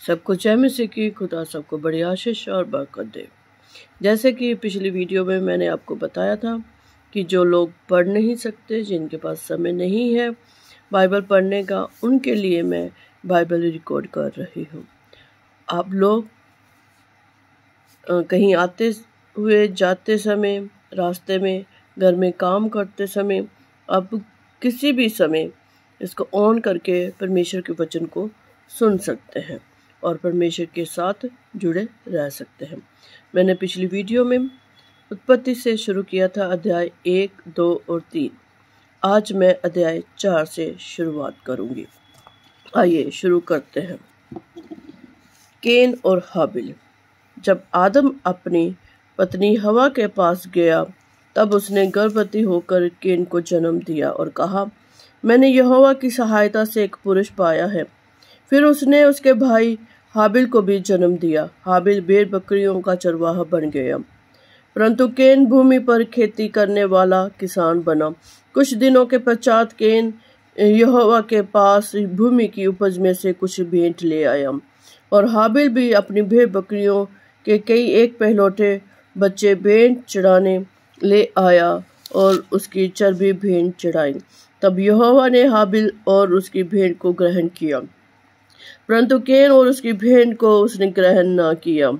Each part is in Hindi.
सबको जय मसीह की। खुदा सबको बड़ी आशीष और बरकत दे। जैसे कि पिछली वीडियो में मैंने आपको बताया था कि जो लोग पढ़ नहीं सकते, जिनके पास समय नहीं है बाइबल पढ़ने का, उनके लिए मैं बाइबल रिकॉर्ड कर रही हूँ। आप लोग कहीं आते हुए जाते समय, रास्ते में, घर में काम करते समय, आप किसी भी समय इसको ऑन करके परमेश्वर के वचन को सुन सकते हैं और परमेश्वर के साथ जुड़े रह सकते हैं। मैंने पिछली वीडियो में उत्पत्ति से शुरू किया था, अध्याय 1, 2 और 3। आज मैं अध्याय 4 से शुरुआत करूंगी। आइए शुरू करते हैं। केन और हाबिल। जब आदम अपनी पत्नी हवा के पास गया, तब उसने गर्भवती होकर केन को जन्म दिया और कहा, मैंने यहोवा की सहायता से एक पुरुष पाया है। फिर उसने उसके भाई हाबिल को भी जन्म दिया। हाबिल भेड़ बकरियों का चरवाहा बन गया, परंतु केन भूमि पर खेती करने वाला किसान बना। कुछ दिनों के पश्चात केन यहोवा के पास भूमि की उपज में से कुछ भेंट ले आया, और हाबिल भी अपनी भेड़ बकरियों के कई एक पहलौठे बच्चे भेंट चढ़ाने ले आया और उसकी चर्बी भेंट चढ़ाई। तब यहोवा ने हाबिल और उसकी भेंट को ग्रहण किया, परंतु केन और उसकी भेंट को उसने ग्रहण न किया।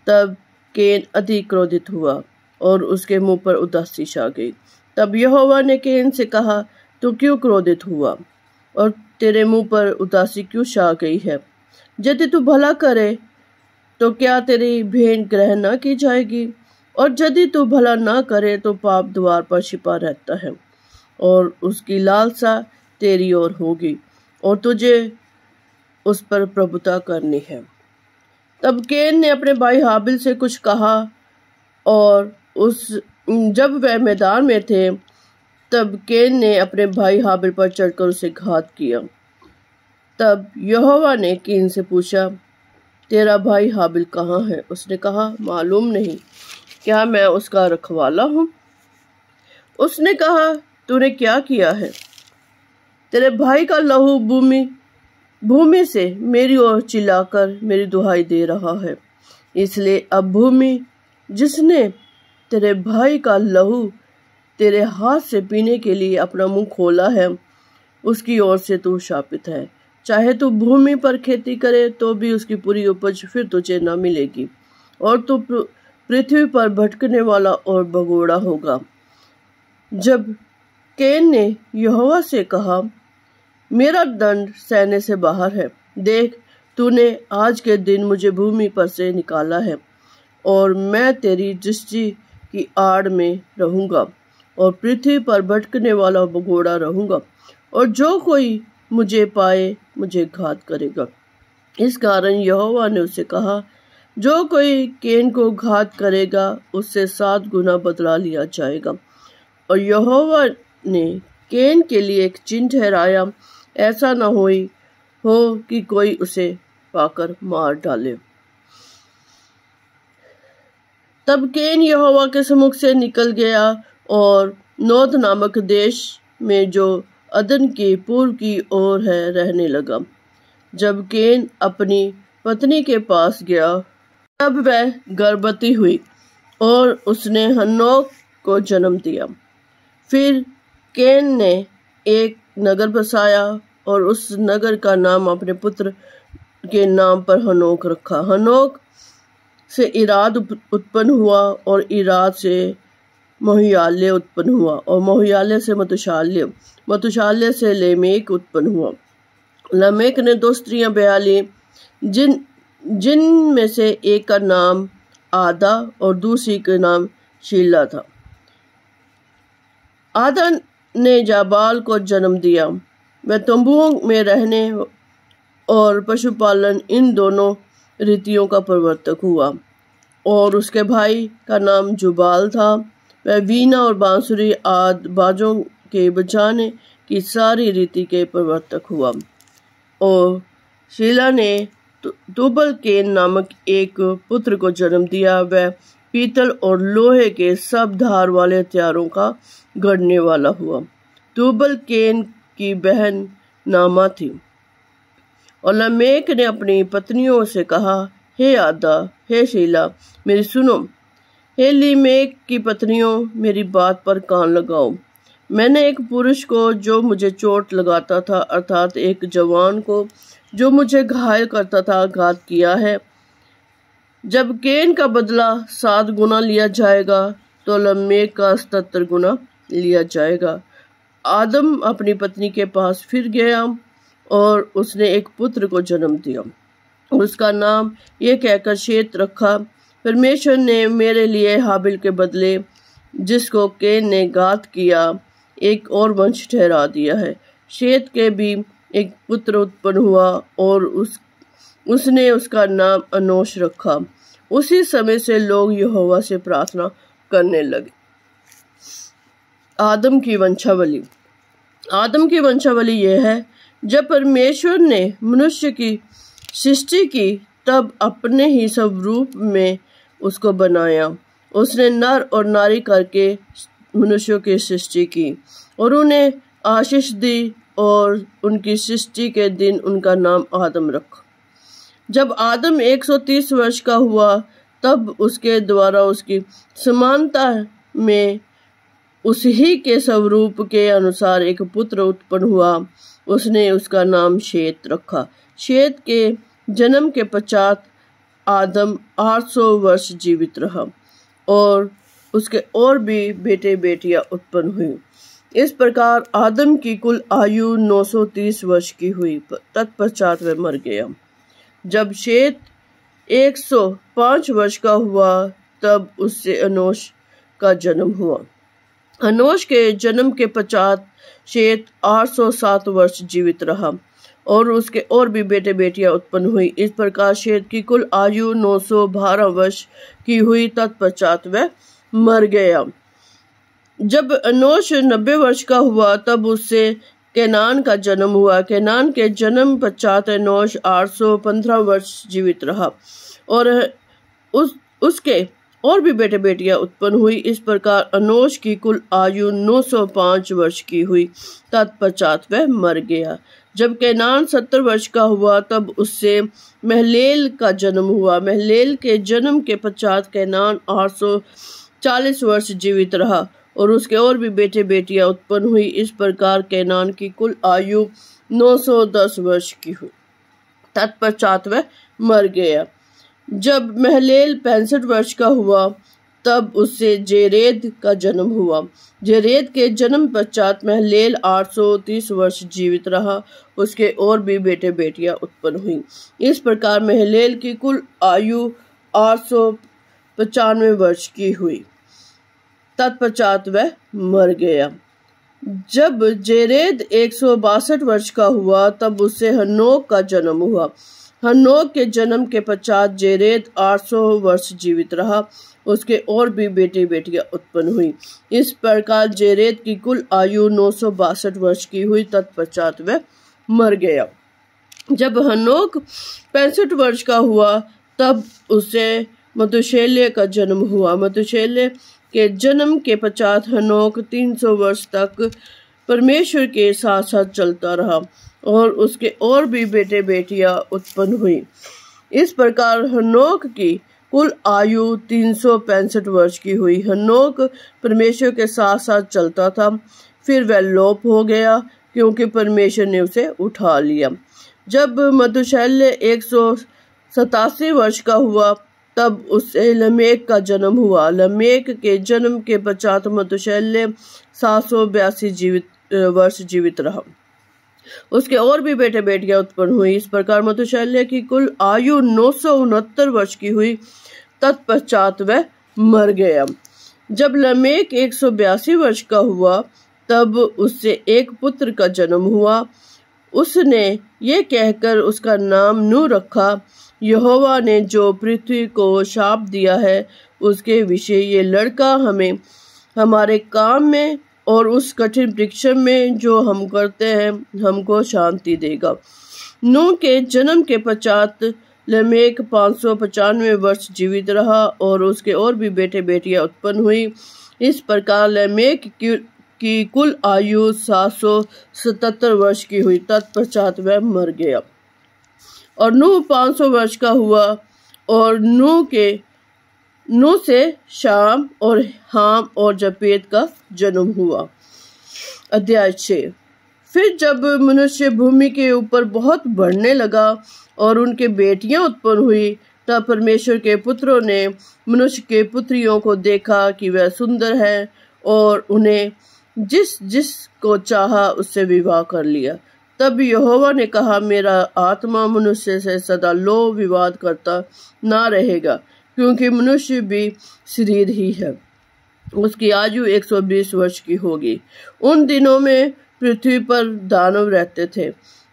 तब केन अति क्रोधित हुआ और उसके मुंह पर उदासी छा गई। तब यहोवा ने केन से कहा, तू क्यों क्रोधित हुआ और तेरे मुंह पर उदासी क्यों छा गई है? यदि तू भला करे तो क्या तेरी भेंट ग्रहण न की जाएगी? और यदि तू भला न करे तो पाप द्वार पर छिपा रहता है और उसकी लालसा तेरी ओर होगी और तुझे उस पर प्रभुता करनी है। तब केन ने अपने भाई हाबिल से कुछ कहा, और जब वह मैदान में थे, तब केन ने अपने भाई हाबिल पर चढ़कर उसे घात किया। तब यहोवा ने केन से पूछा, तेरा भाई हाबिल कहाँ है? उसने कहा, मालूम नहीं, क्या मैं उसका रखवाला हूँ? उसने कहा, तूने क्या किया है? तेरे भाई का लहू भूमि से मेरी ओर चिल्लाकर मेरी दुहाई दे रहा है। इसलिए अब भूमि जिसने तेरे भाई का लहू तेरे हाथ से पीने के लिए अपना मुंह खोला है, उसकी ओर से तू शापित है। चाहे तू भूमि पर खेती करे तो भी उसकी पूरी उपज फिर तुझे न मिलेगी, और तू पृथ्वी पर भटकने वाला और भगोड़ा होगा। जब केन ने यहोवा से कहा, मेरा दंड सहने से बाहर है, देख तूने आज के दिन मुझे भूमि पर से निकाला है, और मैं तेरी दृष्टि की आड़ में रहूंगा और पृथ्वी पर भटकने वाला भगोड़ा रहूंगा, और जो कोई मुझे पाए मुझे घात करेगा। इस कारण यहोवा ने उससे कहा, जो कोई केन को घात करेगा उससे 7 गुना बदला लिया जाएगा। और यहोवा ने केन के लिए एक चिन्ह ठहराया, ऐसा न हो कि कोई उसे पाकर मार डाले। तब केन यहोवा के सम्मुख से निकल गया और नोद नामक देश में, जो अदन के पूर्व की ओर है, रहने लगा। जब केन अपनी पत्नी के पास गया, तब वह गर्भवती हुई और उसने हनोक को जन्म दिया। फिर केन ने एक नगर बसाया और उस नगर का नाम अपने पुत्र के नाम पर हनोक रखा। हनोक से इराद उत्पन्न हुआ और इराद से मोहियाले उत्पन्न हुआ और मोहियाले से मतुशाले से लेमेक उत्पन्न हुआ। लमेक ने 2 स्त्रियां ब्याह ली, जिन में से एक का नाम आदा और दूसरी का नाम शीला था। आदा ने जाबाल को जन्म दिया। वह तंबुओं में रहने और पशुपालन, इन दोनों रीतियों का प्रवर्तक हुआ। और उसके भाई का नाम जुबाल था। वह वीणा और बांसुरी आदि बाजों के बजाने की सारी रीति के प्रवर्तक हुआ। और शीला ने तुबल केन नामक एक पुत्र को जन्म दिया। वह पीतल और लोहे के सब धार वाले हथियारों का गढ़ने वाला हुआ। तुबल केन की बहन नामा थी और लमेक ने अपनी पत्नियों से कहा, हे आदा, हे शीला, मेरी सुनो। हे लिमेक की पत्नियों, मेरी बात पर कान लगाओ। मैंने एक पुरुष को जो मुझे चोट लगाता था, अर्थात एक जवान को जो मुझे घायल करता था, घात किया है। जब केन का बदला 7 गुना लिया जाएगा तो लमेक का 77 गुना लिया जाएगा। आदम अपनी पत्नी के पास फिर गया और उसने एक पुत्र को जन्म दिया। उसका नाम ये कहकर शेत रखा, परमेश्वर ने मेरे लिए हाबिल के बदले जिसको केन ने घात किया एक और वंश ठहरा दिया है। शेत के भी एक पुत्र उत्पन्न हुआ और उसने उसका नाम अनोश रखा। उसी समय से लोग यहोवा से प्रार्थना करने लगे। आदम की वंशावली। आदम की वंशावली यह है, जब परमेश्वर ने मनुष्य की सृष्टि की तब अपने ही स्वरूप में उसको बनाया। उसने नर और नारी करके मनुष्यों की सृष्टि की और उन्हें आशीष दी और उनकी सृष्टि के दिन उनका नाम आदम रखा। जब आदम 130 वर्ष का हुआ तब उसके द्वारा उसकी समानता में उसी के स्वरूप के अनुसार एक पुत्र उत्पन्न हुआ। उसने उसका नाम शेत रखा। शेत के जन्म के पश्चात आदम 800 वर्ष जीवित रहा और उसके और भी बेटे बेटियां उत्पन्न हुई। इस प्रकार आदम की कुल आयु 930 वर्ष की हुई। तत्पश्चात वह मर गया। जब शेत 105 वर्ष का हुआ तब उससे अनोश का जन्म हुआ। अनोश के जन्म के पश्चात शेत 807 वर्ष जीवित रहा और उसके और भी बेटे बेटियां उत्पन्न हुई। इस प्रकार शेत की कुल आयु 912 वर्ष की हुई। तत्पश्चात वह मर गया। जब अनोश 90 वर्ष का हुआ तब उससे केनान का जन्म हुआ। केनान के जन्म पश्चात अनोश 815 वर्ष जीवित रहा और उसके और भी बेटे बेटियां उत्पन्न हुई। इस प्रकार अनोश की कुल आयु 905 वर्ष की हुई। तत्पश्चात वह मर गया। जब केनान 70 वर्ष का हुआ तब उससे महलेल का जन्म हुआ। महलेल के जन्म के पश्चात केनान 840 वर्ष जीवित रहा और उसके और भी बेटे बेटियां उत्पन्न हुई। इस प्रकार केनान की कुल आयु 910 वर्ष की हुई। तत्पश्चात वह मर गया। जब महलेल 65 वर्ष का हुआ तब उससे जेरेद का जन्म हुआ। जेरेद के जन्म पश्चात महलेल 830 वर्ष जीवित रहा। उसके और भी बेटे बेटियां उत्पन्न हुई। इस प्रकार महलेल की कुल आयु 895 वर्ष की हुई। तत्पश्चात वह मर गया। जब जेरेद 162 वर्ष का हुआ तब उससे हनोक का जन्म हुआ। हनोक के जन्म के पश्चात जेरेद 800 वर्ष जीवित रहा। उसके और भी बेटे बेटियां उत्पन्न हुई। इस प्रकार जेरेद की कुल आयु 962 वर्ष की हुई। तत्पश्चात वह मर गया। जब हनोक 65 वर्ष का हुआ तब उसे मतुशेलह का जन्म हुआ। मतुशेलह के जन्म के पश्चात हनोक 300 वर्ष तक परमेश्वर के साथ साथ चलता रहा और उसके और भी बेटे बेटियां उत्पन्न हुई। इस प्रकार हनोक की कुल आयु 365 वर्ष की हुई। हनोक परमेश्वर के साथ साथ चलता था, फिर वह लोप हो गया क्योंकि परमेश्वर ने उसे उठा लिया। जब मतुशेलह 187 वर्ष का हुआ तब उससे लमेक का जन्म हुआ। लमेक के जन्म के पश्चात मतुशेलह 782 वर्ष जीवित रहा। उसके और भी बेटे बेटियां उत्पन्न हुई। इस प्रकार मतुशेलह की कुल आयु 969 वर्ष की हुई। तत्पश्चात वह मर गया। जब लमेक 182 वर्ष का हुआ तब उससे एक पुत्र का जन्म हुआ। उसने ये कहकर उसका नाम नूह रखा, यहोवा ने जो पृथ्वी को शाप दिया है उसके विषय ये लड़का हमें हमारे काम में और उस कठिन परीक्षा में जो हम करते हैं हमको शांति देगा। नूह के जन्म के पश्चात लमेक 595 वर्ष जीवित रहा और उसके और भी बेटे बेटियां उत्पन्न हुई। इस प्रकार लमेक की कुल आयु 777 वर्ष की हुई। तत्पश्चात वह मर गया। और नूह 500 वर्ष का हुआ और नूह से शाम और हाम और जपेत का जन्म हुआ। अध्याय 6। फिर जब मनुष्य भूमि के ऊपर बहुत बढ़ने लगा और उनके बेटियां उत्पन्न हुई, तब परमेश्वर के पुत्रों ने मनुष्य के पुत्रियों को देखा कि वह सुंदर है और उन्हें जिस जिस को चाहा उससे विवाह कर लिया। तब यहोवा ने कहा, मेरा आत्मा मनुष्य से सदा लो विवाद करता ना रहेगा, क्योंकि मनुष्य भी शरीर ही है। उसकी आयु 120 वर्ष की होगी। उन दिनों में पृथ्वी पर दानव रहते थे।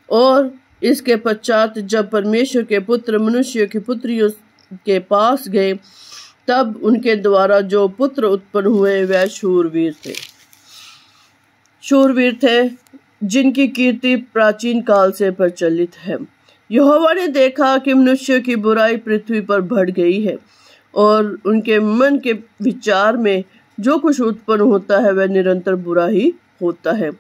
और इसके पश्चात जब परमेश्वर के पुत्र मनुष्य की पुत्रियों के पास गए, तब उनके द्वारा जो पुत्र उत्पन्न हुए वह शूरवीर थे जिनकी कीर्ति प्राचीन काल से प्रचलित है। यहोवा ने देखा कि मनुष्य की बुराई पृथ्वी पर बढ़ गई है और उनके मन के विचार में जो कुछ उत्पन्न होता है वह निरंतर बुरा ही होता है।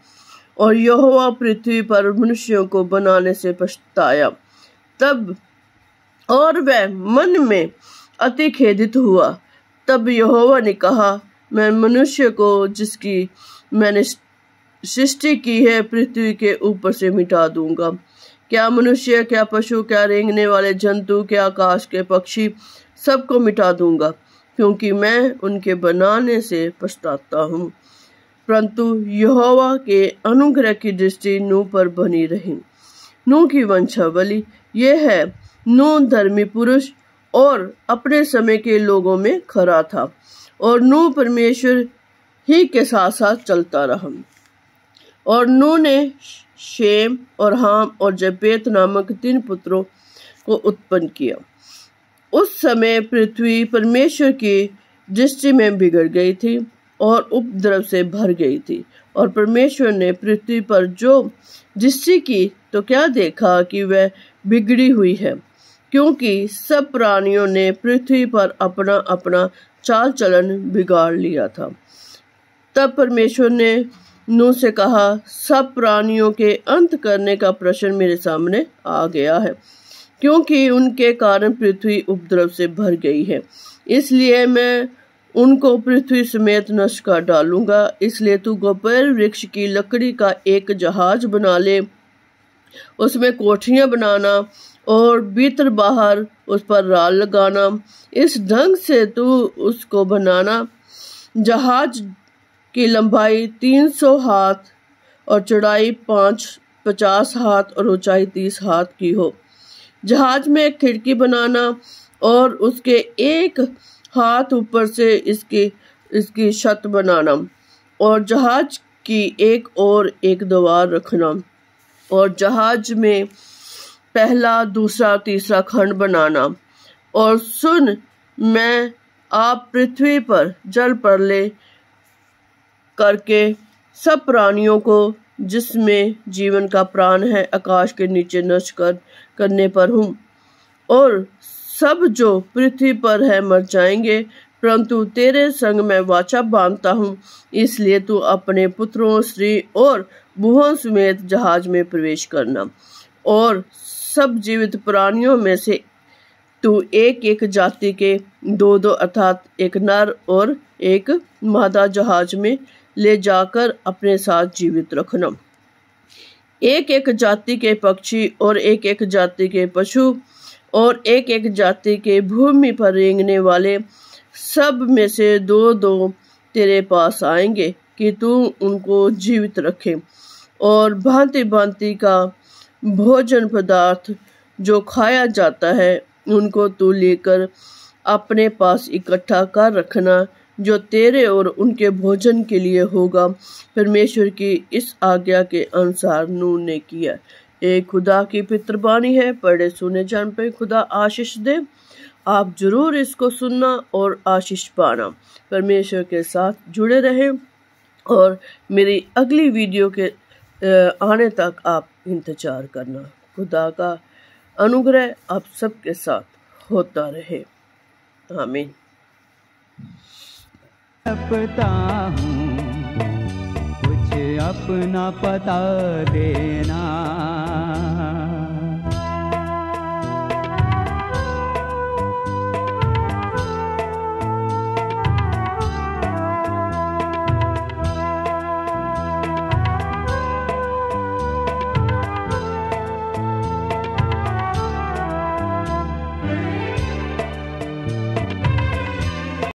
और यहोवा पृथ्वी पर मनुष्यों को बनाने से पछताया। तब और वह मन में अति खेदित हुआ। तब यहोवा ने कहा, मैं मनुष्य को जिसकी मैंने सृष्टि की है पृथ्वी के ऊपर से मिटा दूंगा। क्या मनुष्य, क्या पशु, क्या रेंगने वाले जंतु, क्या आकाश के पक्षी, सबको मिटा दूंगा, क्योंकि मैं उनके बनाने से पछताता हूँ। परंतु यहोवा के अनुग्रह की दृष्टि नूह पर बनी रही। नूह की वंशावली यह है, नूह धर्मी पुरुष और अपने समय के लोगों में खरा था और नूह परमेश्वर ही के साथ साथ चलता रहा। और नूह ने शेम और हाम और जपेत नामक 3 पुत्रों को उत्पन्न किया। उस समय पृथ्वी परमेश्वर की दृष्टि में बिगड़ गई थी और उपद्रव से भर गई थी। और परमेश्वर ने पृथ्वी पर जो दृष्टि की तो क्या देखा कि वह बिगड़ी हुई है, क्योंकि सब प्राणियों ने पृथ्वी पर अपना अपना चाल चलन बिगाड़ लिया था। तब परमेश्वर ने नूह से कहा, सब प्राणियों के अंत करने का प्रश्न मेरे सामने आ गया है, क्योंकि उनके कारण पृथ्वी उपद्रव से भर गई है। इसलिए मैं उनको पृथ्वी समेत नष्ट कर डालूंगा। इसलिए तू गोपेर वृक्ष की लकड़ी का एक जहाज बना ले, उसमें कोठरियां बनाना और भीतर बाहर उस पर राल लगाना। इस ढंग से तू उसको बनाना, जहाज की लंबाई 300 हाथ और चौड़ाई 50 हाथ और ऊंचाई 30 हाथ की हो। जहाज में एक खिड़की बनाना और उसके एक हाथ ऊपर से इसकी छत बनाना और जहाज की एक और एक द्वार रखना और जहाज में पहला, दूसरा, तीसरा खंड बनाना। और सुन, मैं आप पृथ्वी पर जल प्रलय करके सब प्राणियों को जिसमें जीवन का प्राण है आकाश के नीचे नष्ट करने पर हूँ, और सब जो पृथ्वी पर है मर जाएंगे। परंतु तेरे संग मैं वाचा बांधता हूँ, इसलिए तू अपने पुत्रों, स्त्री और बहुओं समेत जहाज में प्रवेश करना। और सब जीवित प्राणियों में से तू एक एक जाति के 2-2 अर्थात एक नर और एक मादा जहाज में ले जाकर अपने साथ जीवित रखना। एक एक जाति के पक्षी और एक एक जाति के पशु और एक एक जाति के भूमि पर रेंगने वाले सब में से 2-2 तेरे पास आएंगे कि तू उनको जीवित रखे। और भांति भांति का भोजन पदार्थ जो खाया जाता है उनको तू लेकर अपने पास इकट्ठा कर रखना, जो तेरे और उनके भोजन के लिए होगा। परमेश्वर की इस आज्ञा के अनुसार नूह ने किया। एक खुदा की पितृवाणी है, पढ़े सुने जान पे खुदा आशीष दे। आप जरूर इसको सुनना और आशीष पाना। परमेश्वर के साथ जुड़े रहें और मेरी अगली वीडियो के आने तक आप इंतजार करना। खुदा का अनुग्रह आप सबके साथ होता रहे। आमीन। जपता हूँ, कुछ अपना पता देना।